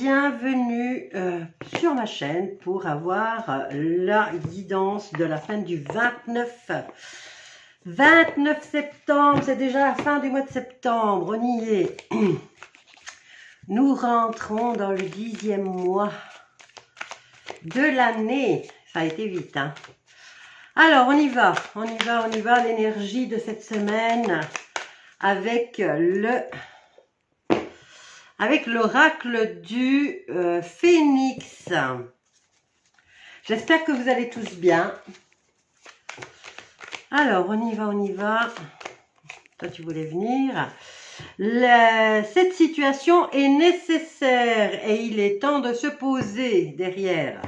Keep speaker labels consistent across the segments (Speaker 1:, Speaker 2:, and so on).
Speaker 1: bienvenue sur ma chaîne pour avoir la guidance de la fin du 29 septembre. C'est déjà la fin du mois de septembre, on y est. Nous rentrons dans le 10e mois de l'année. Ça a été vite, hein. Alors, on y va. L'énergie de cette semaine avec l'oracle du Phénix. J'espère que vous allez tous bien. Alors, on y va. Toi, tu voulais venir. Cette situation est nécessaire et il est temps de se poser derrière.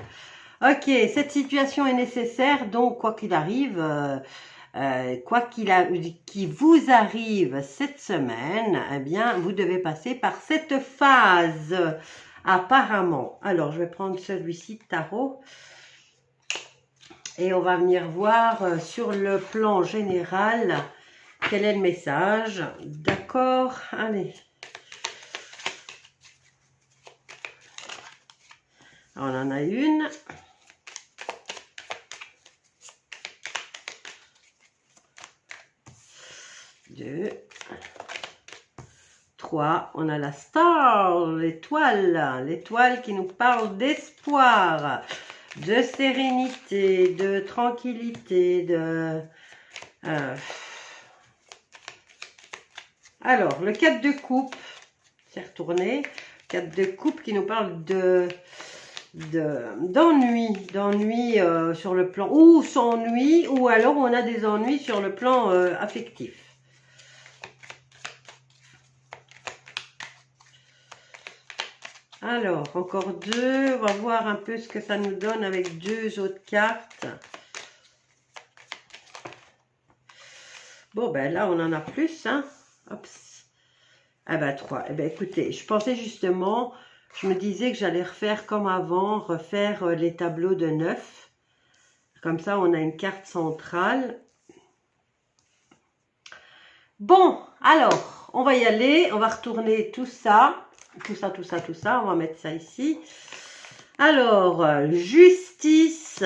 Speaker 1: Ok, cette situation est nécessaire, donc quoi qu'il arrive, qui vous arrive cette semaine, eh bien, vous devez passer par cette phase, apparemment. Alors, je vais prendre celui-ci de tarot et on va venir voir sur le plan général quel est le message. D'accord, allez. On en a une. 2, 3, on a la star, l'étoile qui nous parle d'espoir, de sérénité, de tranquillité, Alors, le 4 de coupe, c'est retourné, 4 de coupe qui nous parle d'ennui sur le plan, ou s'ennuie, ou alors on a des ennuis sur le plan affectif. Alors, encore deux. On va voir un peu ce que ça nous donne avec deux autres cartes. Bon, ben là, on en a plus, hein. Hop. Ah ben, 3. Eh ben, écoutez, je pensais justement, je me disais que j'allais refaire comme avant, refaire les tableaux de 9. Comme ça, on a une carte centrale. Bon, alors, on va y aller. On va retourner tout ça. Tout ça, on va mettre ça ici. Alors, justice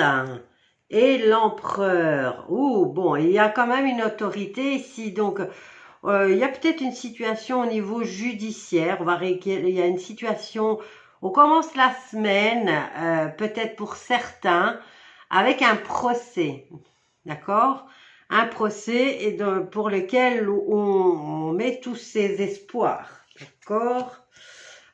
Speaker 1: et l'empereur. Oh, bon, il y a quand même une autorité ici. Donc, il y a peut-être une situation au niveau judiciaire. Il y a une situation, on commence la semaine, peut-être pour certains, avec un procès. D'accord ? Un procès pour lequel on met tous ses espoirs. D'accord ?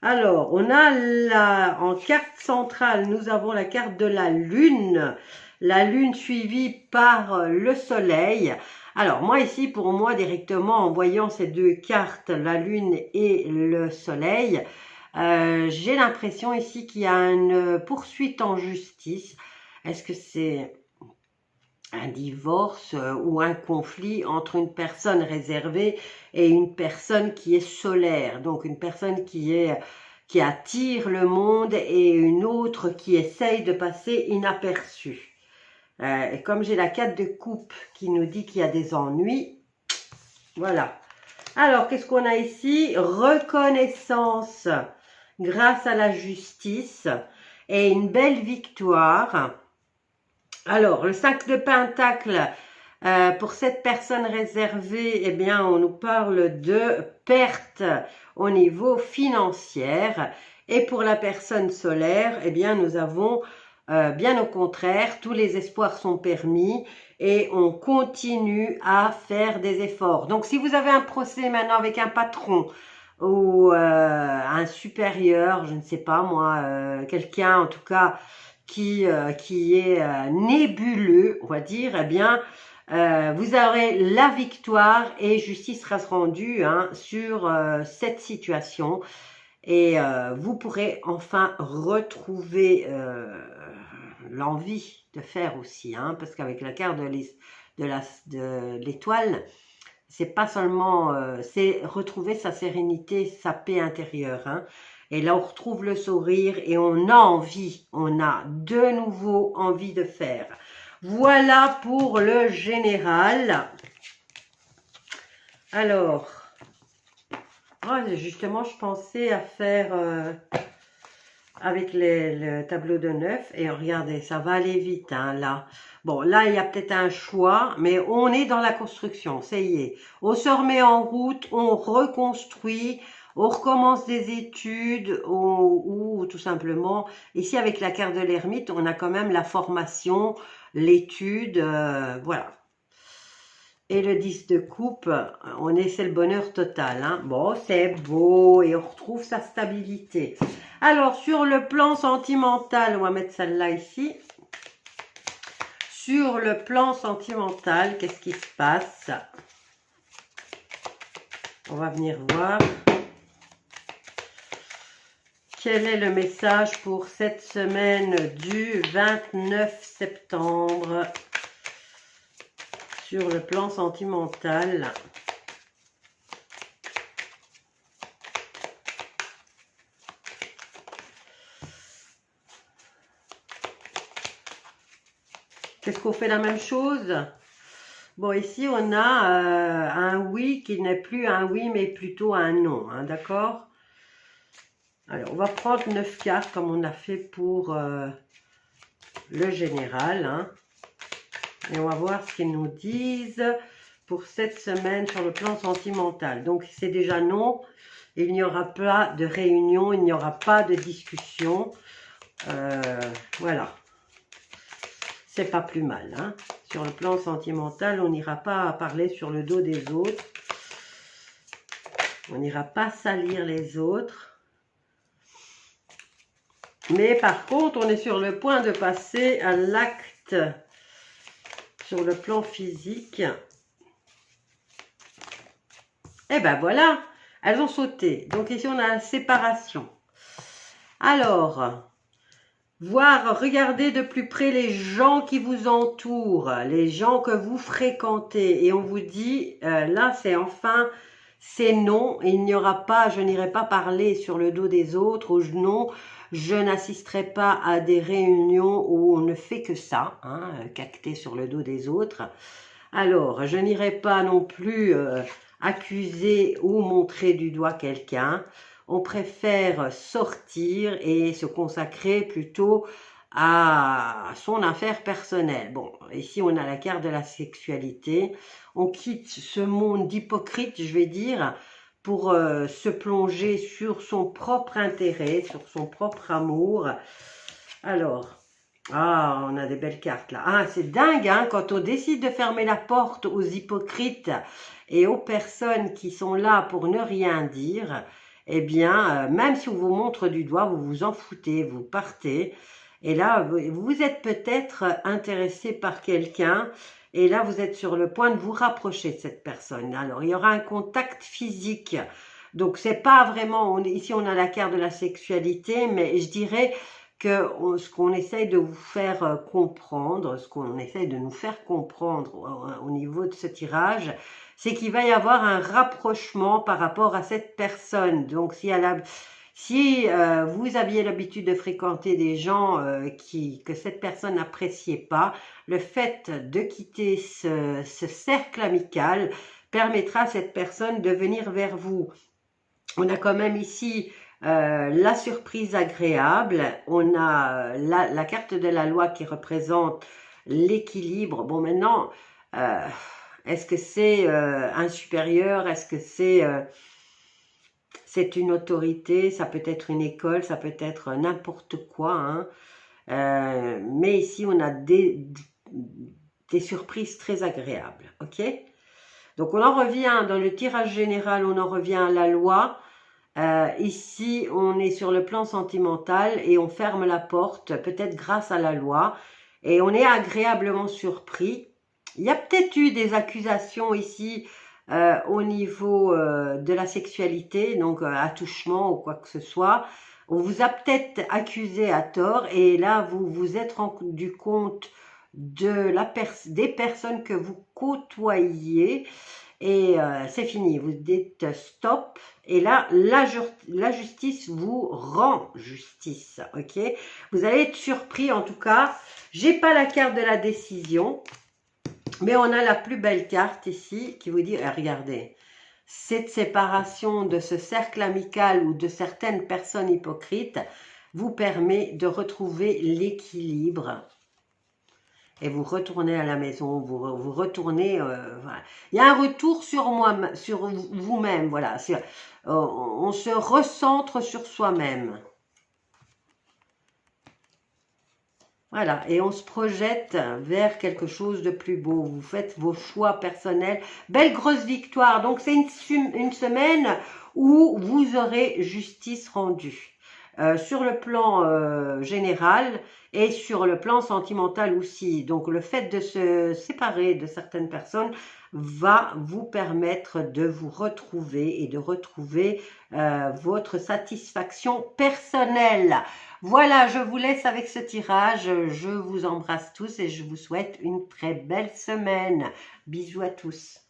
Speaker 1: Alors, on a en carte centrale, nous avons la carte de la lune suivie par le soleil. Alors, moi ici, pour moi, directement, en voyant ces deux cartes, la lune et le soleil, j'ai l'impression ici qu'il y a une poursuite en justice. Est-ce que c'est un divorce ou un conflit entre une personne réservée et une personne qui est solaire, donc une personne qui attire le monde et une autre qui essaye de passer inaperçue. Et comme j'ai la 4 de coupe qui nous dit qu'il y a des ennuis, voilà. Alors, qu'est-ce qu'on a ici? Reconnaissance grâce à la justice et une belle victoire. Alors, le 5 de Pentacle, pour cette personne réservée, eh bien, on nous parle de perte au niveau financier. Et pour la personne solaire, eh bien, nous avons, bien au contraire, tous les espoirs sont permis et on continue à faire des efforts. Donc, si vous avez un procès maintenant avec un patron ou un supérieur, je ne sais pas moi, quelqu'un en tout cas, qui est nébuleux, on va dire, eh bien, vous aurez la victoire et justice sera rendue sur cette situation et vous pourrez enfin retrouver l'envie de faire aussi, parce qu'avec la carte de l'étoile, c'est pas seulement, c'est retrouver sa sérénité, sa paix intérieure, Et là, on retrouve le sourire et on a envie, on a de nouveau envie de faire. Voilà pour le général. Alors, justement, je pensais à faire avec le tableau de 9. Et regardez, ça va aller vite, hein, là. Bon, là, il y a peut-être un choix, mais on est dans la construction, ça y est. On se remet en route, on reconstruit, on recommence des études, ou tout simplement, ici avec la carte de l'ermite, on a quand même la formation, l'étude, voilà. Et le 10 de coupe, c'est le bonheur total, hein. Bon, c'est beau et on retrouve sa stabilité. Alors, sur le plan sentimental, on va mettre celle-là ici. Sur le plan sentimental, qu'est-ce qui se passe? On va venir voir. Quel est le message pour cette semaine du 29 septembre sur le plan sentimental? Qu'est-ce qu'on fait la même chose? Bon, ici, on a un oui qui n'est plus un oui, mais plutôt un non, hein, d'accord? Alors, on va prendre 9 cartes comme on a fait pour le général, hein. Et on va voir ce qu'ils nous disent pour cette semaine sur le plan sentimental. Donc, c'est déjà non. Il n'y aura pas de réunion, il n'y aura pas de discussion. Voilà. C'est pas plus mal, hein. Sur le plan sentimental, on n'ira pas parler sur le dos des autres. On n'ira pas salir les autres. Mais par contre, on est sur le point de passer à l'acte sur le plan physique. Et ben voilà, elles ont sauté. Donc ici, on a la séparation. Alors, regardez de plus près les gens qui vous entourent, les gens que vous fréquentez. Et on vous dit, là, c'est enfin, c'est non. Il n'y aura pas, je n'irai pas parler sur le dos des autres. Ou non, je n'assisterai pas à des réunions où on ne fait que ça, hein, cacter sur le dos des autres. Alors, je n'irai pas non plus accuser ou montrer du doigt quelqu'un. On préfère sortir et se consacrer plutôt à son affaire personnelle. Bon, ici on a la carte de la sexualité. On quitte ce monde d'hypocrite, je vais dire, pour se plonger sur son propre intérêt, sur son propre amour. Alors, on a des belles cartes là. Ah, c'est dingue, hein, quand on décide de fermer la porte aux hypocrites et aux personnes qui sont là pour ne rien dire, eh bien, même si on vous montre du doigt, vous vous en foutez, vous partez. Et là, vous êtes peut-être intéressé par quelqu'un. Et là, vous êtes sur le point de vous rapprocher de cette personne. Alors, il y aura un contact physique. Donc, c'est pas vraiment... ici, on a la carte de la sexualité, mais je dirais que ce qu'on essaye de vous faire comprendre, ce qu'on essaye de nous faire comprendre au niveau de ce tirage, c'est qu'il va y avoir un rapprochement par rapport à cette personne. Donc, si vous aviez l'habitude de fréquenter des gens que cette personne n'appréciait pas, le fait de quitter ce cercle amical permettra à cette personne de venir vers vous. On a quand même ici la surprise agréable. On a la carte de la loi qui représente l'équilibre. Bon, maintenant... est-ce que c'est un supérieur? Est-ce que c'est une autorité? Ça peut être une école, ça peut être n'importe quoi, hein. Mais ici, on a des surprises très agréables, ok? Donc, on en revient, dans le tirage général, on en revient à la loi. Ici, on est sur le plan sentimental et on ferme la porte, peut-être grâce à la loi. Et on est agréablement surpris. Il y a peut-être eu des accusations ici au niveau de la sexualité, donc attouchement ou quoi que ce soit. On vous a peut-être accusé à tort et là, vous vous êtes rendu compte de des personnes que vous côtoyez et c'est fini. Vous dites stop et là, la justice vous rend justice, ok? Vous allez être surpris en tout cas. J'ai pas la carte de la décision. Mais on a la plus belle carte ici qui vous dit, regardez, cette séparation de ce cercle amical ou de certaines personnes hypocrites vous permet de retrouver l'équilibre. Et vous retournez à la maison, vous retournez, voilà. Il y a un retour sur vous-même, voilà. On se recentre sur soi-même. Voilà, et on se projette vers quelque chose de plus beau. Vous faites vos choix personnels. Belle grosse victoire. Donc, c'est une semaine où vous aurez justice rendue. Sur le plan général et sur le plan sentimental aussi. Donc, le fait de se séparer de certaines personnes va vous permettre de vous retrouver et de retrouver votre satisfaction personnelle. Voilà, je vous laisse avec ce tirage. Je vous embrasse tous et je vous souhaite une très belle semaine. Bisous à tous.